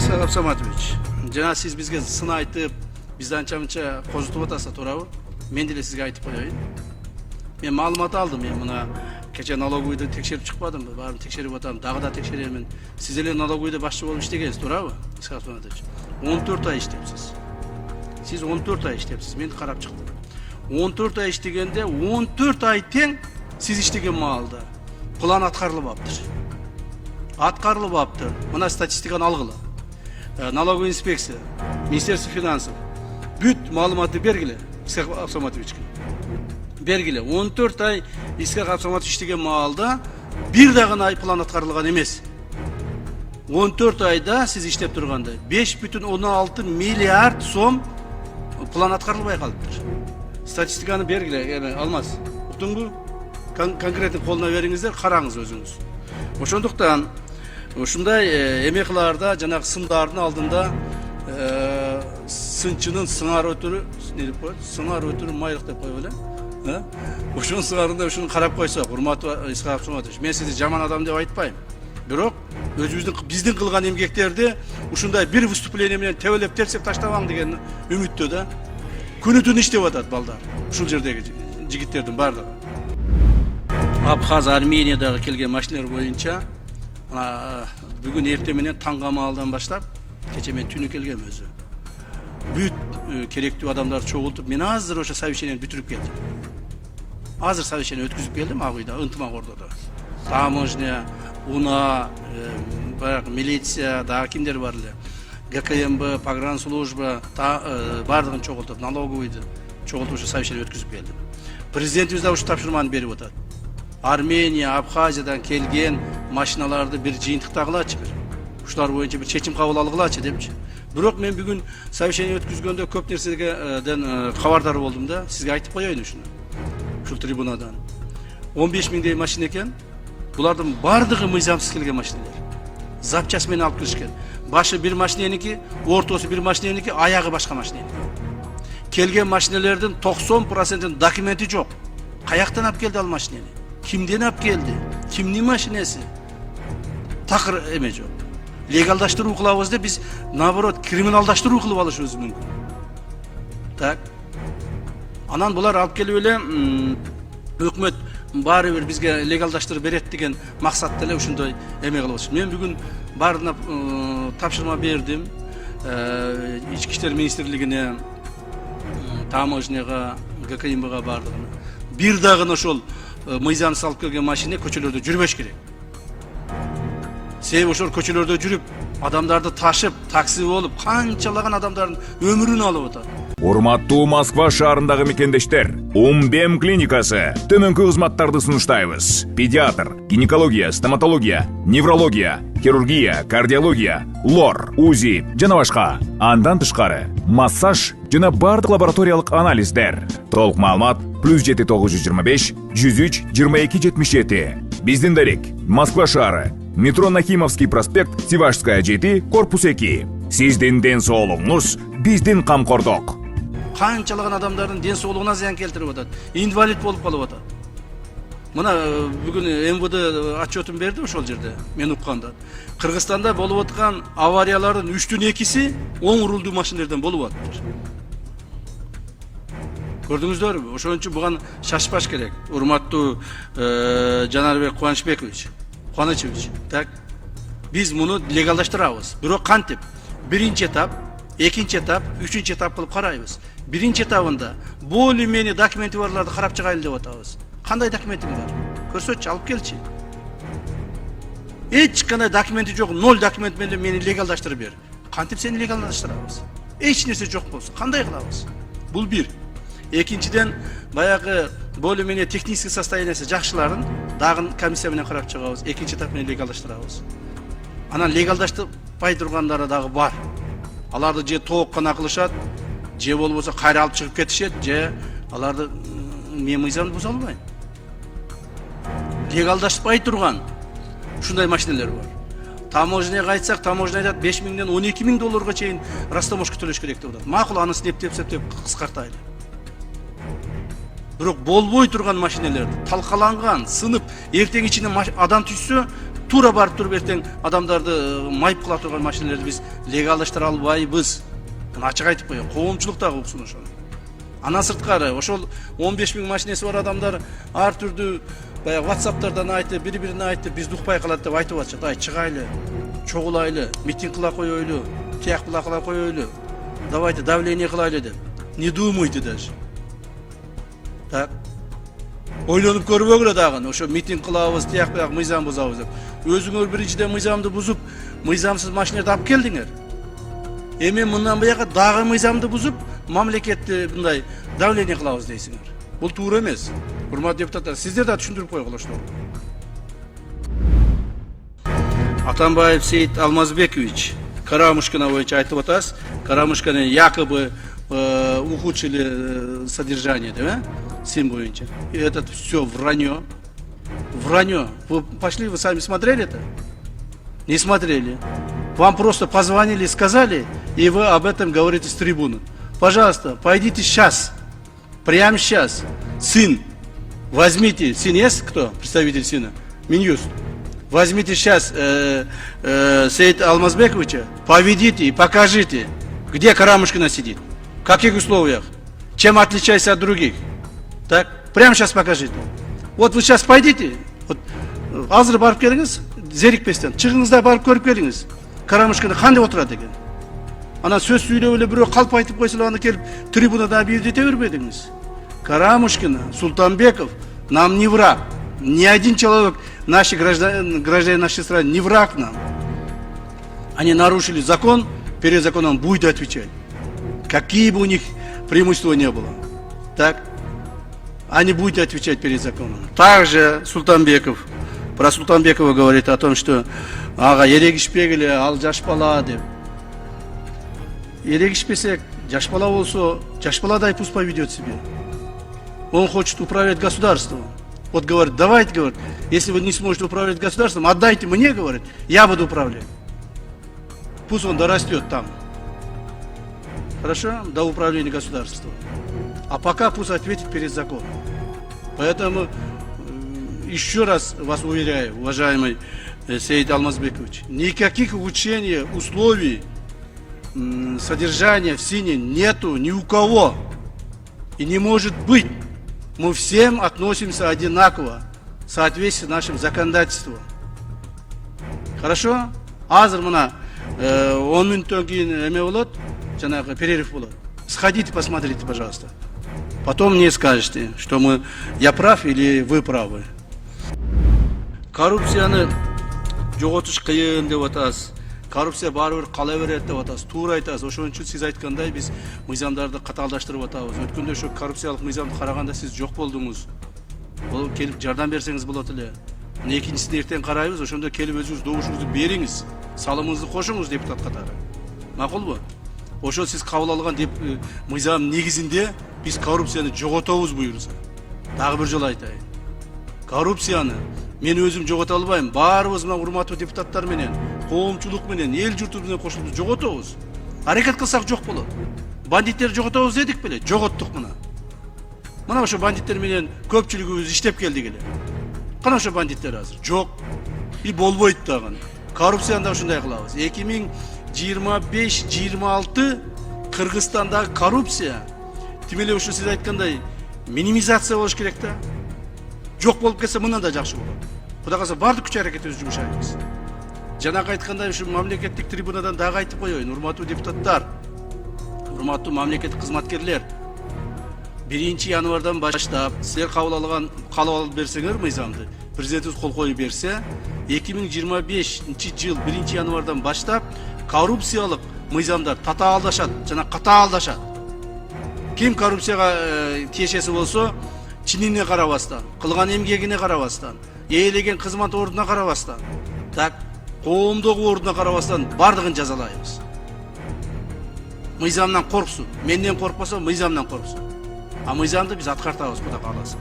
Исхак Абсаматович, жана сиз бизге сын айтып, бизди анча-мынча козутуп атасыз, туурабы? Мен деле сизге айтып коеюн. Мен маалымат алдым, мен мына кече налоговыйды текшерип чыкпадымбы? Баарын текшерип атам, дагы да текшеремин. Сиз эле налоговыйда башчы болуп иштегенсиз, туурабы? Исхак Абсаматович. 14 ай иштепсиз. Сиз 14 ай иштепсиз, мен карап чыктым. 14 ай иштегенде 14 ай тең сиз иштеген маалда план аткарылып аптыр. Аткарылып аптыр. Мына статистиканы алгыла. Налоговая инспекция, Министерство финансов бүт маалыматты бергиле Исхак Абсаматовичке. Бергиле. 14 ай Исхак Абсаматович иштеген маалда бир дагы ай план аткарылган эмес. 14 айда сиз иштеп турганда 5,16 миллиард сом план аткарылбай калыптыр. Статистиканы бергиле, Алмаз. Уктуңбу? Конкретно колуна бериңиздер, караңыз өзүңүз. Ошондуктан ушундай эмекаларда жанагы сымдардын алдында сынчынын сыңар өтүрү, не деп коет? Сыңар өтүрү майрык деп коет эле. Ошонун сыңарында ушуну карап койсок, урматтуу Исхак Абсаматович, мен сизди жаман адам деп айтпайм. Бирок биздин кылган эмгектерди ушундай бир выступление менен тебелеп терсеп таштабаң деген үмүттө да. Күнү-түн иштеп атат балдар. Ушул жердеги жигиттердин бардыгы. Абхаз Армениядагы келген машиналар боюнча бүгүн эртең менен таңга маалдан баштап кече мен түнү келгем өзү. Бүт керектүү адамдар чогултуп, мен азыр ошо совещаниени бүтүрүп келдим. Азыр совещание өткүзүп келдим ак үйдө, ынтымак ордодо. Таможня, УНА, милиция, дагы кимдер бар эле. ГКМБ, погранслужба, бардыгын чогултуп, налоговыйды чогултуп ошо совещание өткүзүп келдим. Президентибиз да ушу тапшырманы берип атат. Армения, Абхазиядан келген машиналарды бир жыйынтыктагылачы бир. Ушулар боюнча бир чечим кабыл алгылачы депчи. Бирок мен бүгүн совещание өткүзгөндө көп нерседен кабардар болдум да, сизге айтып коеюн ушуну. Ушул трибунадан. 15 миңдей машина экен. Булардын бардыгы мыйзамсыз келген машиналар. Запчасть менен алып келишкен. Башы бир машиненики, ортосу бир машиненики, аягы башка машиненики. Келген машиналердин 90% документи жок. Каяктан алып келди ал машинени? Кимден алып келди? Кимдин машинеси? Такыр эме жок. Легалдаштыруу кылабыз деп биз наоборот криминалдаштыруу кылып алышыбыз мүмкүн. Так. Анан булар алып келип эле өкмөт баары бир бизге легалдаштырып берет деген максатта эле ушундай эме кылып атышат. Мен бүгүн баарына тапшырма бердим. Ички иштер министрлигине, таможняга, ГКМБга бардыгына. Бир дагы ошол мыйзамсыз алып келген машина көчөлөрдө жүрбөш керек. Себеби ошол көчөлөрдө жүрүп, адамдарды ташып, такси болуп, канчалаган адамдардын өмүрүн алып атат. Урматтуу Москва шаарындагы мекендештер, Умбем клиникасы төмөнкү кызматтарды сунуштайбыз. Педиатр, гинекология, стоматология, неврология, хирургия, кардиология, лор, УЗИ жана башка. Андан тышкары массаж жана бардык лабораториялык анализдер. Толук маалымат +7 925 103 22 77. Биздин дарек Москва шаары, метро Нахимовский проспект, Севашская 7, корпус 2. Сиздин ден соолугуңуз биздин камкордук. Канчалаган адамдардын ден соолугуна зыян келтирип атат. Инвалид болуп калып атат. Мына бүгүн МВД отчетун берди ошол жерде. Мен укканда Кыргызстанда болуп аткан авариялардын 3-төн 2-си оң рулдуу машиналардан болуп атат. Көрдүңүздөрбү? Ошон үчүн буга шашпаш керек. Урматтуу Жанарбек Кубанычбекович, так. Биз муну легалдаштырабыз. Бирок кантип? Биринчи этап, экинчи этап, үчүнчү этап кылып карайбыз. Биринчи этабында более-менее документи барларды карап чыгайлы деп атабыз. Кандай документиң бар? Көрсөтчү, алып келчи. Эч кандай документи жок, 0 документ менен мени легалдаштырып бер. Кантип сени легалдаштырабыз? Эч нерсе жок болсо, кандай кылабыз? Бул бир. Экинчиден, баягы более-менее технический состояниясы жакшыларын дагы комиссия менен карап чыгабыз. Экинчи этап менен легалдаштырабыз. Анан легалдаштырбай тургандары дагы бар. Аларды же тоок гана кылышат, же болбосо кайра алып чыгып кетишет, же аларды мен мыйзамды буза албайм. Легалдаштырбай турган ушундай машиналар бар. Таможняга айтсак, таможня айтат 5 миңден 12 миң долларга чейин растаможка төлөш керек деп атат. Макул, аны септеп кыскартайлы. Бирок болбой турган машиналарды талкаланган, сынып, эртең ичине адам түшсө, тура барып туруп эртең адамдарды майып кыла турган машиналерди биз легалдаштыра албайбыз. Ачык айтып коеюн, коомчулук дагы уксун ошону. Андан сырткары ошол 15 000 машинеси бар адамдар ар түрдүү баягы WhatsApp'тардан айтып, бири-бирине айтып, бизди укпай калат деп айтып атышат. Ай, чыгайлы, чогулайлы, митинг кыла коелу, тияк кыла коелу. Давайте давление кылайлы деп. Не думайте даже. Так. Ойлонуп көрбөгүлө дагы, ошо митинг кылабыз, тияк бияк мыйзам бузабыз деп. Өзүңөр биринчиден мыйзамды бузуп, мыйзамсыз машиналарды алып келдиңер. Эми мындан бияка дагы мыйзамды бузуп, мамлекетти мындай давление кылабыз дейсиңер. Бул туура эмес. Урматтуу депутаттар, сиздер да түшүндүрүп койгула. Атамбаев Сейит Алмазбекович Карамушкина боюнча айтып атасыз. Карамушканы якобы ухудшили содержание, да? Сим боюнча. И это все вранье. Вранье. Вы пошли, вы сами смотрели это? Не смотрели. Вам просто позвонили, сказали, и вы об этом говорите с трибуны. Пожалуйста, пойдите сейчас, прямо сейчас. Сын, возьмите, сын есть кто? Представитель сына? Минюст. Возьмите сейчас Сейита Алмазбековича, поведите и покажите, где Карамушкина сидит, в каких условиях, чем отличается от других. Так, прямо сейчас покажите. Вот вы сейчас пойдите, вот, азыр барып келиңиз, зерикпестен, чыгыңызда барып көрүп келиңиз. Карамушкина кандай отурат экен? Ана сөз сүйлөп эле бирөө калп айтып койсо аны келип трибунада объявить бербедиңиз. Карамушкина, Султанбеков нам не враг. Ни один человек, наши граждане нашей страны, не враг нам. Они нарушили закон, перед законом будет отвечать. Какие бы у них преимущества не было. Так? Они будут отвечать перед законом. Также Султанбеков, про Султанбекова говорит о том, что ага, ерегишпегиле, ал жаш бала деп. Ерегишпесек, жаш бала болсо, жаш баладай пусть поведет себе. Он хочет управлять государством. Вот говорит, давайте, говорит, если вы не сможете управлять государством, отдайте мне, говорит, я буду управлять. Пусть он дорастет там. Хорошо? До управления государством. А пока пусть ответит перед законом. Поэтому еще раз вас уверяю, уважаемый Сейит Алмазбекович, никаких улучшений условий содержания в СИНе нету ни у кого. И не может быть. Мы всем относимся одинаково, в соответствии с нашим законодательством. Хорошо? Азыр мына 10 минуттан кийин эме болот, жанагы перерыв болот. Сходите, посмотрите, пожалуйста. Потом мне скажете, что я прав или вы правы. Коррупцияны жоготуш кыйын деп атасыз. Коррупция баары бир кала берет деп атасыз. Туура айтасыз. Ошон үчүн сиз айткандай биз мыйзамдарды катаалдаштырып атабыз. Өткөндө ошо коррупциялык мыйзамды караганда сиз жок болдуңуз. Бул келип жардам берсеңиз болот эле. Экинчисин эртең карайбыз, ошондо келип өзүңүз добушуңузду бериңиз, салымыңызды кошуңуз депутат катары. Макулбу? Ошо сиз кабыл алган мыйзам негизинде биз коррупцияны жоготобуз буюрса. Дагы бир жолу айтайын. Коррупцияны мен өзүм жогото албайм. Баарыбыз мына урматтуу депутаттар менен, коомчулук менен, эл журтубуз менен кошулуп жоготобуз. Аракет кылсак жок болот. Бандиттер жоготобуз дедик беле, жоготтук мына. Мына ошо бандиттер менен көпчүлүгүбүз иштеп келдик эле. Кана ошо бандиттер азыр жок. И болбойт дагы. Коррупцияны да ушундай кылабыз. 2025-26 Кыргызстандагы коррупция тим эле ушу сиз айткандай минимизация болуш керек да. Жок болуп кетсе мындан да жакшы болот. Кудай калса бардык күч аракетибизди жумшайбыз. Жанагы айткандай ушу мамлекеттик трибунадан дагы айтып коеюн, урматтуу депутаттар, урматтуу мамлекеттик кызматкерлер. 1-январдан баштап силер кабыл алып берсеңер мыйзамды, президентибиз кол коюп берсе, 2025 жыл 1-январдан баштап коррупциялык мыйзамдар татаалдашат жана катаалдашат. Ким коррупцияга тиешеси болсо, чинине карабастан, кылган эмгегине карабастан, ээлеген кызмат ордуна карабастан, так, коомдогу ордуна карабастан бардыгын жазалайбыз. Мыйзамдан корксун, менден коркпосо мыйзамдан корксун. А мыйзамды биз аткартабыз, Кудай кааласа.